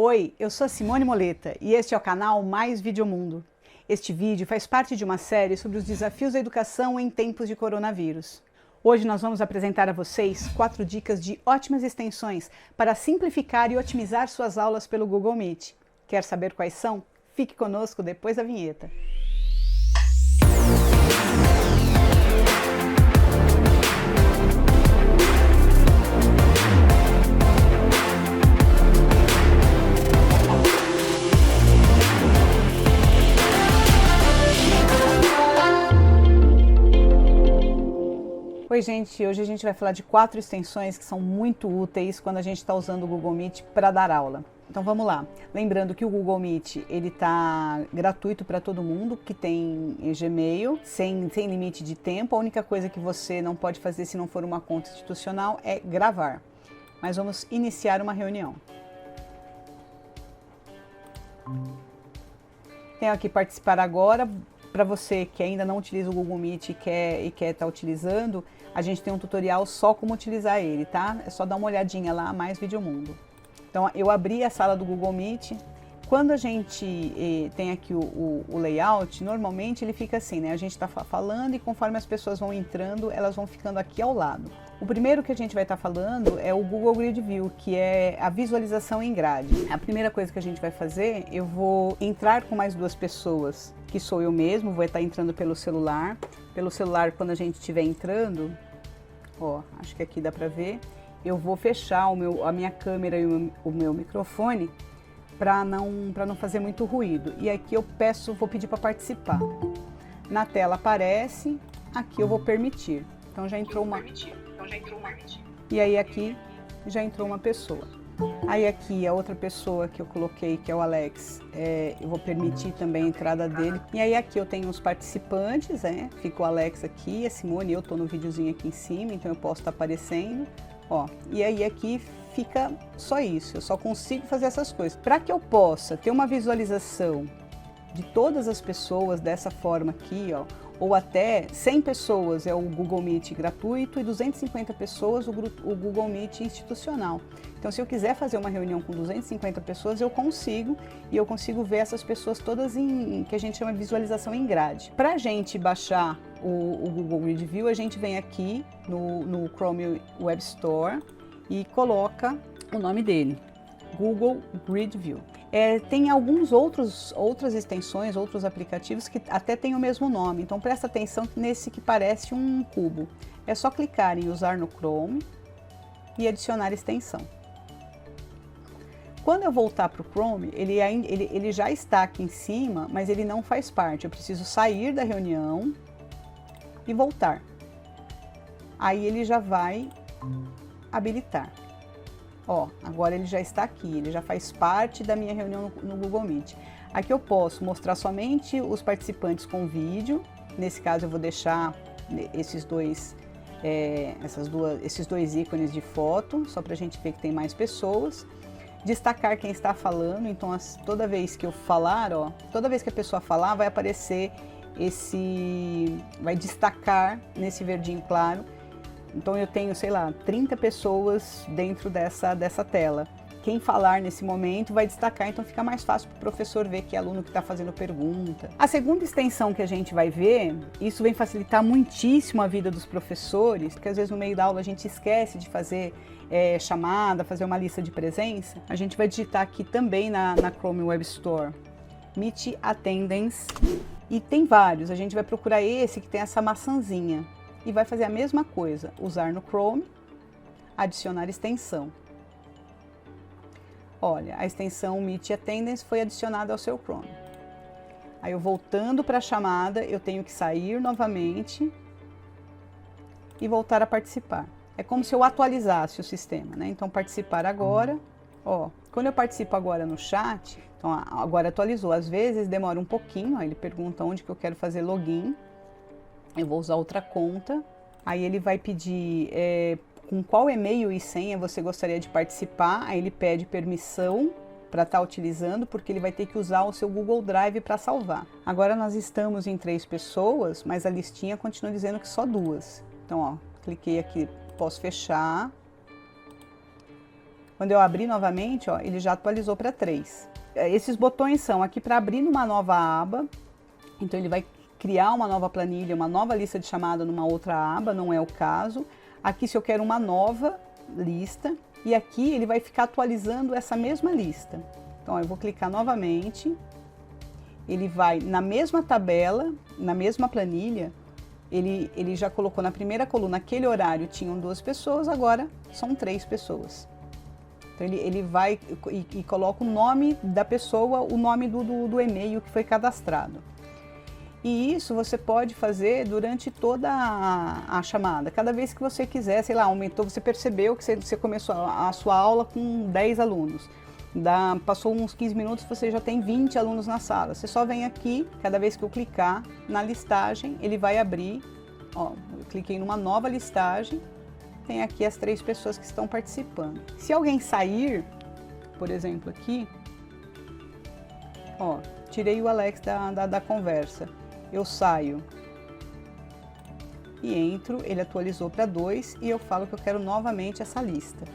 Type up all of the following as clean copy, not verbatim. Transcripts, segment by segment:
Oi, eu sou a Simone Moleta e este é o canal Mais Videomundo. Este vídeo faz parte de uma série sobre os desafios da educação em tempos de coronavírus. Hoje nós vamos apresentar a vocês 4 dicas de ótimas extensões para simplificar e otimizar suas aulas pelo Google Meet. Quer saber quais são? Fique conosco depois da vinheta. Oi gente, hoje a gente vai falar de 4 extensões que são muito úteis quando a gente está usando o Google Meet para dar aula. Então vamos lá, lembrando que o Google Meet ele está gratuito para todo mundo que tem Gmail, sem limite de tempo. A única coisa que você não pode fazer se não for uma conta institucional é gravar. Mas vamos iniciar uma reunião. Tenho aqui participar agora. Para você que ainda não utiliza o Google Meet e quer estar utilizando, a gente tem um tutorial só como utilizar ele, tá? É só dar uma olhadinha lá, Mais Videomundo. Então, eu abri a sala do Google Meet. Quando a gente tem aqui o layout, normalmente ele fica assim, né? A gente está falando e conforme as pessoas vão entrando, elas vão ficando aqui ao lado. O primeiro que a gente vai estar falando é o Google Grid View, que é a visualização em grade. A primeira coisa que a gente vai fazer, eu vou entrar com mais 2 pessoas, que sou eu mesmo, vou estar entrando pelo celular. Pelo celular, quando a gente estiver entrando, ó, acho que aqui dá para ver, eu vou fechar a minha câmera e o meu microfone para não fazer muito ruído. E aqui eu vou pedir para participar. Na tela aparece, aqui eu vou permitir. Então já entrou uma. E aí aqui já entrou uma pessoa. Aí aqui a outra pessoa que eu coloquei, que é o Alex, eu vou permitir também a entrada dele. E aí aqui eu tenho os participantes, fica o Alex aqui, a Simone, eu tô no videozinho aqui em cima, então eu posso estar aparecendo. Ó, e aí aqui fica só isso, eu só consigo fazer essas coisas. Para que eu possa ter uma visualização de todas as pessoas dessa forma aqui, ó, ou até 100 pessoas é o Google Meet gratuito e 250 pessoas o Google Meet institucional. Então, se eu quiser fazer uma reunião com 250 pessoas, eu consigo, e eu consigo ver essas pessoas todas em que a gente chama de visualização em grade. Para a gente baixar o Google Grid View, a gente vem aqui no Chrome Web Store e coloca o nome dele, Google Grid View. Tem outras extensões, outros aplicativos que até têm o mesmo nome, então presta atenção nesse que parece um cubo. É só clicar em usar no Chrome e adicionar extensão. Quando eu voltar para o Chrome, ele já está aqui em cima, mas ele não faz parte. Eu preciso sair da reunião e voltar. Aí ele já vai habilitar. Ó, agora ele já está aqui, ele já faz parte da minha reunião no Google Meet. Aqui eu posso mostrar somente os participantes com vídeo. Nesse caso eu vou deixar esses dois ícones de foto, só para a gente ver que tem mais pessoas. Destacar quem está falando, então toda vez que eu falar, ó, toda vez que a pessoa falar, vai aparecer vai destacar nesse verdinho claro. Então eu tenho, sei lá, 30 pessoas dentro dessa tela. Quem falar nesse momento vai destacar, então fica mais fácil para o professor ver que é aluno que está fazendo pergunta. A segunda extensão que a gente vai ver, isso vem facilitar muitíssimo a vida dos professores, porque às vezes no meio da aula a gente esquece de fazer chamada, fazer uma lista de presença. A gente vai digitar aqui também na Chrome Web Store, Meet Attendance, e tem vários. A gente vai procurar esse que tem essa maçãzinha. E vai fazer a mesma coisa, usar no Chrome, adicionar extensão. Olha, a extensão Meet Attendance foi adicionada ao seu Chrome. Aí eu voltando para a chamada, eu tenho que sair novamente e voltar a participar. É como se eu atualizasse o sistema, né? Então participar agora, ó, quando eu participo agora no chat, então agora atualizou, às vezes demora um pouquinho, ó, ele pergunta onde que eu quero fazer login. Eu vou usar outra conta, aí ele vai pedir com qual e-mail e senha você gostaria de participar, aí ele pede permissão para estar utilizando, porque ele vai ter que usar o seu Google Drive para salvar. Agora nós estamos em 3 pessoas, mas a listinha continua dizendo que só 2. Então, ó, cliquei aqui, posso fechar. Quando eu abrir novamente, ó, ele já atualizou para 3. Esses botões são aqui para abrir numa nova aba, então ele vai criar uma nova planilha, uma nova lista de chamada numa outra aba, não é o caso. Aqui se eu quero uma nova lista, e aqui ele vai ficar atualizando essa mesma lista. Então ó, eu vou clicar novamente, ele vai na mesma tabela, na mesma planilha, ele já colocou na primeira coluna, aquele horário tinham 2 pessoas, agora são 3 pessoas. Então ele vai e coloca o nome da pessoa, o nome do e-mail que foi cadastrado. E isso você pode fazer durante toda a chamada. Cada vez que você quiser, sei lá, aumentou, você percebeu que você começou a sua aula com 10 alunos. Passou uns 15 minutos, você já tem 20 alunos na sala. Você só vem aqui, cada vez que eu clicar na listagem, ele vai abrir. Ó, eu cliquei numa nova listagem, tem aqui as 3 pessoas que estão participando. Se alguém sair, por exemplo aqui, ó, tirei o Alex da conversa. Eu saio e entro, ele atualizou para 2 e eu falo que eu quero novamente essa lista.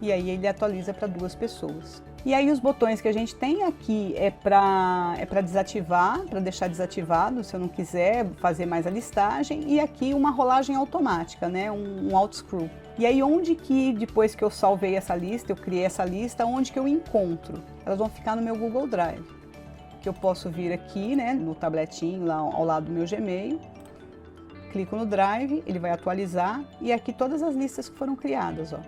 E aí ele atualiza para 2 pessoas. E aí os botões que a gente tem aqui é para desativar, para deixar desativado se eu não quiser fazer mais a listagem. E aqui uma rolagem automática, né? Um auto-screw. E aí onde que, depois que eu salvei essa lista, eu criei essa lista, onde que eu encontro? Elas vão ficar no meu Google Drive. Que eu posso vir aqui, né, no tabletinho lá ao lado do meu Gmail, clico no Drive, ele vai atualizar e aqui todas as listas que foram criadas, ó.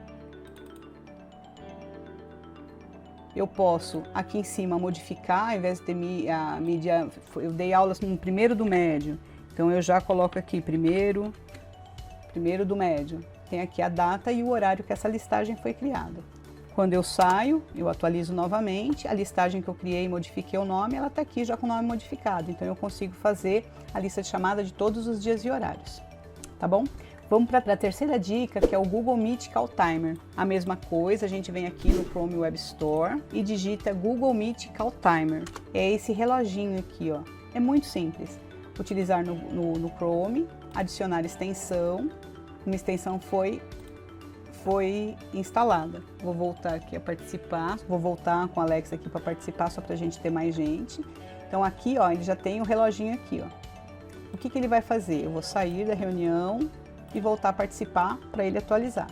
Eu posso aqui em cima modificar, ao invés de ter a mídia, eu dei aulas no primeiro do médio, então eu já coloco aqui primeiro do médio. Tem aqui a data e o horário que essa listagem foi criada. Quando eu saio, eu atualizo novamente, a listagem que eu criei e modifiquei o nome, ela está aqui já com o nome modificado, então eu consigo fazer a lista de chamada de todos os dias e horários, tá bom? Vamos para a terceira dica, que é o Google Meet Call Timer. A mesma coisa, a gente vem aqui no Chrome Web Store e digita Google Meet Call Timer. É esse reloginho aqui, ó. É muito simples. Utilizar no Chrome, adicionar extensão, uma extensão foi instalada. Vou voltar aqui a participar, vou voltar com o Alex aqui para participar, só para a gente ter mais gente. Então aqui, ó, ele já tem o reloginho aqui, ó. O que ele vai fazer? Eu vou sair da reunião e voltar a participar para ele atualizar.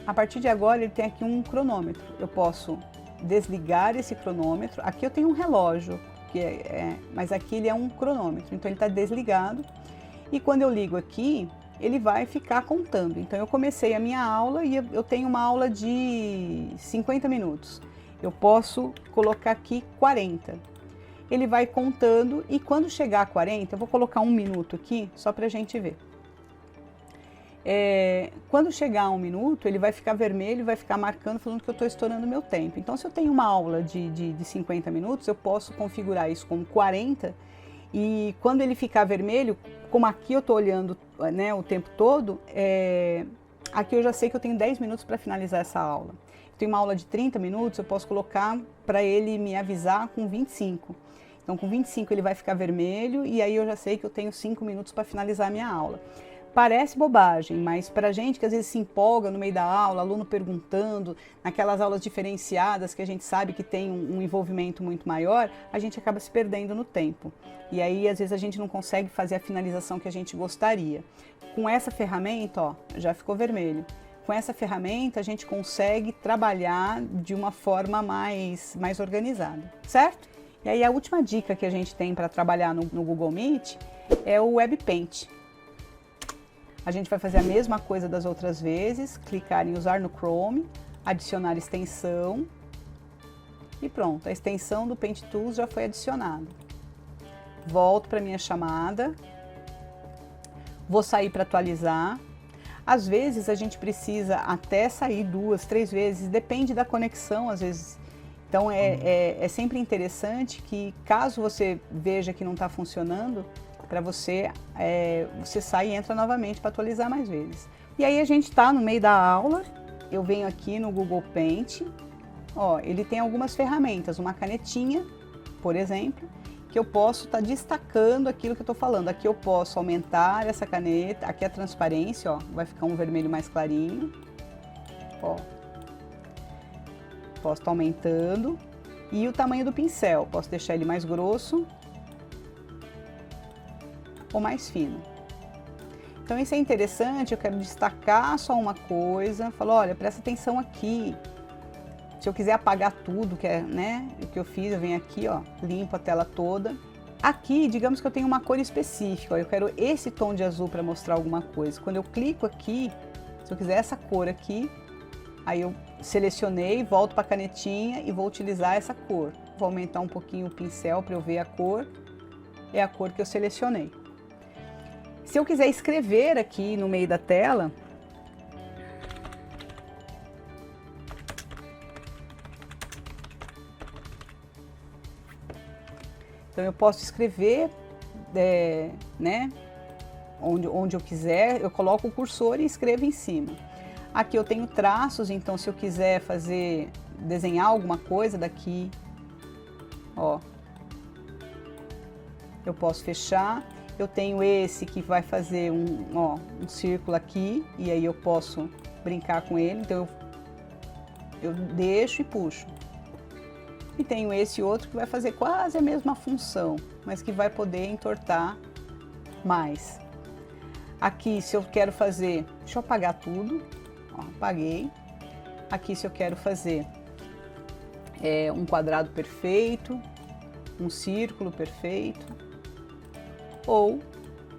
A partir de agora ele tem aqui um cronômetro. Eu posso desligar esse cronômetro. Aqui eu tenho um relógio, mas aqui ele é um cronômetro, então ele está desligado. E quando eu ligo aqui, ele vai ficar contando. Então eu comecei a minha aula e eu tenho uma aula de 50 minutos. Eu posso colocar aqui 40. Ele vai contando e quando chegar a 40, eu vou colocar 1 minuto aqui, só para a gente ver. Quando chegar a 1 minuto, ele vai ficar vermelho, vai ficar marcando, falando que eu estou estourando meu tempo. Então se eu tenho uma aula de 50 minutos, eu posso configurar isso como 40. E quando ele ficar vermelho, como aqui eu estou olhando, né, o tempo todo, aqui eu já sei que eu tenho 10 minutos para finalizar essa aula. Eu tenho uma aula de 30 minutos, eu posso colocar para ele me avisar com 25. Então com 25 ele vai ficar vermelho e aí eu já sei que eu tenho 5 minutos para finalizar a minha aula. Parece bobagem, mas para gente que às vezes se empolga no meio da aula, aluno perguntando, naquelas aulas diferenciadas que a gente sabe que tem um envolvimento muito maior, a gente acaba se perdendo no tempo. E aí às vezes a gente não consegue fazer a finalização que a gente gostaria. Com essa ferramenta, ó, já ficou vermelho. Com essa ferramenta a gente consegue trabalhar de uma forma mais organizada, certo? E aí a última dica que a gente tem para trabalhar no Google Meet é o Web Paint. A gente vai fazer a mesma coisa das outras vezes, clicar em usar no Chrome, adicionar extensão e pronto, a extensão do Paint Tools já foi adicionada. Volto para minha chamada, vou sair para atualizar. Às vezes a gente precisa até sair 2, 3 vezes, depende da conexão às vezes. Então é sempre interessante que caso você veja que não está funcionando, para você sai e entra novamente para atualizar mais vezes. E aí a gente está no meio da aula, eu venho aqui no Google Paint, ó, ele tem algumas ferramentas, uma canetinha, por exemplo, aqui eu posso estar destacando aquilo que eu estou falando. Aqui eu posso aumentar essa caneta, aqui a transparência, ó, vai ficar um vermelho mais clarinho, ó. Posso estar aumentando. E o tamanho do pincel, posso deixar ele mais grosso ou mais fino. Então isso é interessante, eu quero destacar só uma coisa, falo, olha, presta atenção aqui. Se eu quiser apagar tudo, que é, né, o que eu fiz, eu venho aqui, ó, limpo a tela toda. Aqui, digamos que eu tenho uma cor específica, ó, eu quero esse tom de azul para mostrar alguma coisa. Quando eu clico aqui, se eu quiser essa cor aqui, aí eu selecionei, volto para a canetinha e vou utilizar essa cor. Vou aumentar um pouquinho o pincel para eu ver a cor, é a cor que eu selecionei. Se eu quiser escrever aqui no meio da tela, então eu posso escrever, né, onde eu quiser, eu coloco o cursor e escrevo em cima. Aqui eu tenho traços, então se eu quiser desenhar alguma coisa daqui, ó, eu posso fechar. Eu tenho esse que vai fazer um círculo aqui, e aí eu posso brincar com ele, então eu deixo e puxo. E tenho esse outro que vai fazer quase a mesma função, mas que vai poder entortar mais. Aqui, se eu quero fazer, deixa eu apagar tudo, ó, apaguei. Aqui, se eu quero fazer um quadrado perfeito, um círculo perfeito, ou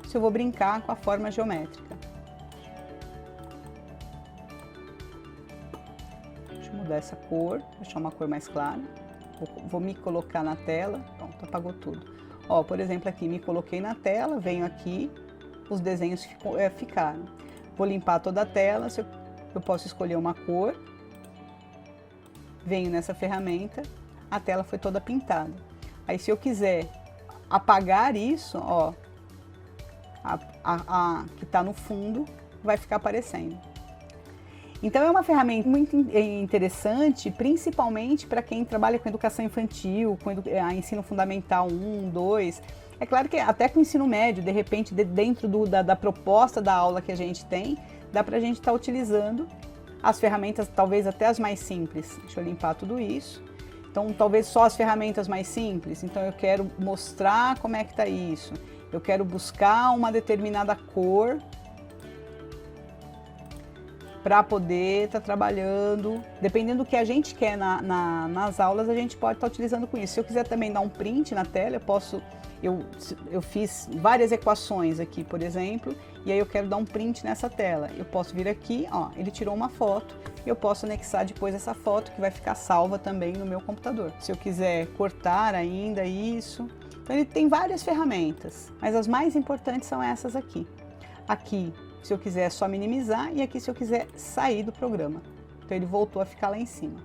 se eu vou brincar com a forma geométrica. Deixa eu mudar essa cor, deixar uma cor mais clara. Vou me colocar na tela, pronto, apagou tudo. Ó, por exemplo, aqui me coloquei na tela, venho aqui, os desenhos ficaram. Vou limpar toda a tela, eu posso escolher uma cor, venho nessa ferramenta, a tela foi toda pintada. Aí se eu quiser apagar isso, ó, que está no fundo, vai ficar aparecendo. Então é uma ferramenta muito interessante, principalmente para quem trabalha com educação infantil, com ensino fundamental 1, 2. É claro que até com o ensino médio, de repente, dentro da proposta da aula que a gente tem, dá para a gente estar utilizando as ferramentas, talvez até as mais simples. Deixa eu limpar tudo isso. Então, talvez só as ferramentas mais simples. Então, eu quero mostrar como é que está isso. Eu quero buscar uma determinada cor para poder estar trabalhando. Dependendo do que a gente quer nas aulas, a gente pode estar utilizando com isso. Se eu quiser também dar um print na tela, eu fiz várias equações aqui, por exemplo, e aí eu quero dar um print nessa tela. Eu posso vir aqui, ó, ele tirou uma foto, e eu posso anexar depois essa foto, que vai ficar salva também no meu computador. Se eu quiser cortar ainda isso... Então ele tem várias ferramentas, mas as mais importantes são essas aqui. Aqui, se eu quiser só minimizar, e aqui se eu quiser sair do programa. Então ele voltou a ficar lá em cima.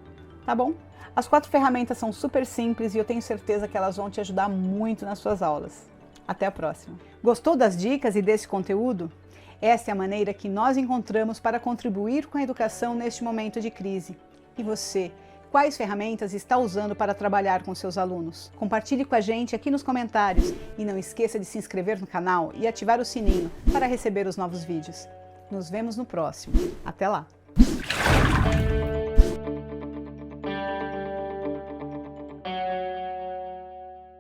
Tá bom? As 4 ferramentas são super simples e eu tenho certeza que elas vão te ajudar muito nas suas aulas. Até a próxima! Gostou das dicas e desse conteúdo? Essa é a maneira que nós encontramos para contribuir com a educação neste momento de crise. E você? Quais ferramentas está usando para trabalhar com seus alunos? Compartilhe com a gente aqui nos comentários e não esqueça de se inscrever no canal e ativar o sininho para receber os novos vídeos. Nos vemos no próximo. Até lá!